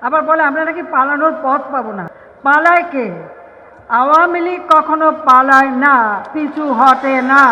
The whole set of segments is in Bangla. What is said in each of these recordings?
আবার বলে আমরা নাকি পালানোর পথ পাবো না। পালায় কে? আওয়ামী লীগ কখনো পালায় না, পিছু হটে না।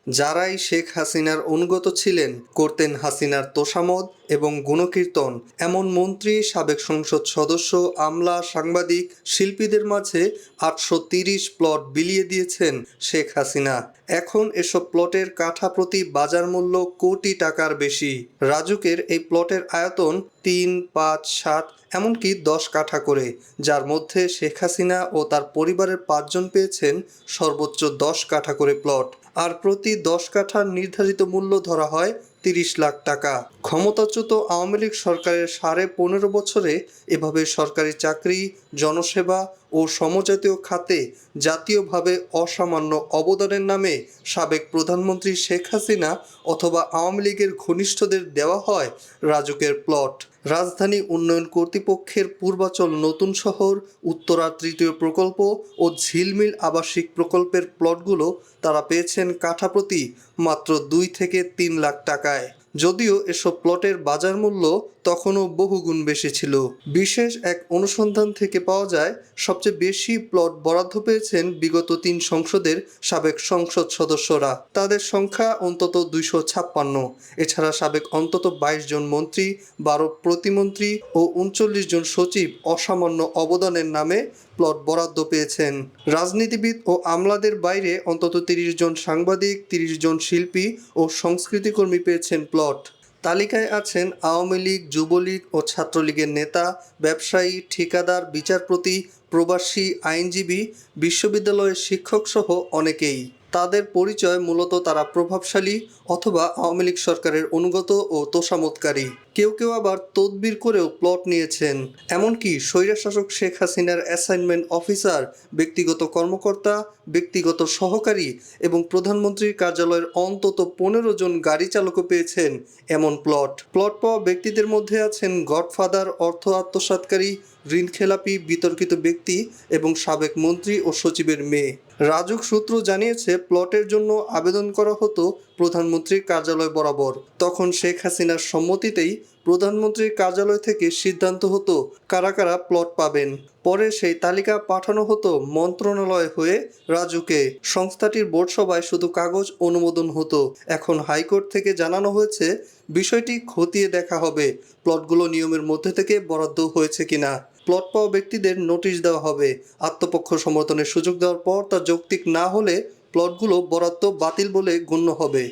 যারাই শেখ হাসিনার অনুগত ছিলেন, করতেন হাসিনার তোষামদ এবং গুণকীর্তন, এমন মন্ত্রী, সাবেক সংসদ সদস্য, আমলা, সাংবাদিক, শিল্পীদের মাঝে ৮৩০ প্লট বিলিয়ে দিয়েছেন শেখ হাসিনা। এখন এসব প্লটের কাঠা প্রতি বাজার মূল্য কোটি টাকার বেশি। রাজুকের এই প্লটের আয়তন ৩, ৫, ৭ এমনকি ১০ কাঠা করে, যার মধ্যে শেখ হাসিনা ও তার পরিবারের ৫ জন পেয়েছেন সর্বোচ্চ ১০ কাঠা করে প্লট। আর প্রতি ১০ কাঠার নির্ধারিত মূল্য ধরা হয় ৩০ লাখ টাকা। ক্ষমতাচ্যুত আওয়ামী লীগ সরকারের ১৫.৫ বছরে এভাবে সরকারি চাকরি, জনসেবা ও সমজাতীয় খাতে জাতীয়ভাবে অসামান্য অবদানের নামে সাবেক প্রধানমন্ত্রী শেখ হাসিনা অথবা আওয়ামী লীগের ঘনিষ্ঠদের দেওয়া হয় রাজুকের প্লট। রাজধানী উন্নয়ন কর্তৃপক্ষের পূর্বাচল নতুন শহর, উত্তরা তৃতীয় প্রকল্প ও ঝিলমিল আবাসিক প্রকল্পের প্লটগুলো তারা পেয়েছেন কাঠাপ্রতি মাত্র ২ থেকে ৩ লাখ টাকায়। যদিও এসব প্লটের বাজার মূল্য তখনও বহুগুণ বেশি ছিল। বিশেষ এক অনুসন্ধান থেকে পাওয়া যায়, সবচেয়ে বেশি প্লট বরাদ্দ পেয়েছেন বিগত ৩ সংসদের সাবেক সংসদ সদস্যরা। তাদের সংখ্যা অন্তত ২৫৬। এছাড়া সাবেক অন্তত ২২ জন মন্ত্রী, ১২ প্রতিমন্ত্রী ও ৩৯ জন সচিব অসামান্য অবদানের নামে প্লট বরাদ্দ পেয়েছেন। রাজনীতিবিদ ও আমলাদের বাইরে অন্তত ৩০ জন সাংবাদিক, ৩০ জন শিল্পী ও সংস্কৃতিকর্মী পেয়েছেন প্লট। তালিকায় আছেন আওয়ামী লীগ, যুবলীগ ও ছাত্রলীগের নেতা, ব্যবসায়ী, ঠিকাদার, বিচারপতি, প্রবাসী, আইনজীবী, বিশ্ববিদ্যালয়ের শিক্ষকসহ অনেকেই। তাদের পরিচয় মূলত তারা প্রভাবশালী অথবা আওয়ামী লীগ সরকারের অনুগত ও তোষামোদকারী। কেউ কেউ আবার তদবির করেও প্লট নিয়েছেন। এমনকি স্বৈরশাসক শেখ হাসিনার অ্যাসাইনমেন্ট অফিসার, ব্যক্তিগত কর্মকর্তা, ব্যক্তিগত সহকারী এবং প্রধানমন্ত্রীর কার্যালয়ের অন্তত ১৫ জন গাড়ি চালকও পেয়েছেন এমন প্লট। প্লট পাওয়া ব্যক্তিদের মধ্যে আছেন গডফাদার, অর্থ আত্মসাৎকারী, ঋণখেলাপি, বিতর্কিত ব্যক্তি এবং সাবেক মন্ত্রী ও সচিবের মেয়ে। রাজুক সূত্র জানিয়েছে, প্লটের জন্য আবেদন করা হতো প্রধানমন্ত্রীর কার্যালয় বরাবর। তখন শেখ হাসিনার সম্মতিতেই প্রধানমন্ত্রীর কার্যালয় থেকে সিদ্ধান্ত হতো কারা কারা প্লট পাবেন। পরে সেই তালিকা পাঠানো হতো মন্ত্রণালয় হয়ে রাজুকে। সংস্থাটির বোর্ড সভায় শুধু কাগজ অনুমোদন হতো। এখন হাইকোর্ট থেকে জানানো হয়েছে, বিষয়টি খতিয়ে দেখা হবে প্লটগুলো নিয়মের মধ্যে থেকে বরাদ্দ হয়েছে কিনা। প্লট পাওয়া ব্যক্তিদের নোটিশ দেওয়া হবে। আত্মপক্ষ সমর্থনের সুযোগ দেওয়ার পর তা যৌক্তিক না হলে প্লটগুলো বরাদ্দ বাতিল বলে গণ্য হবে।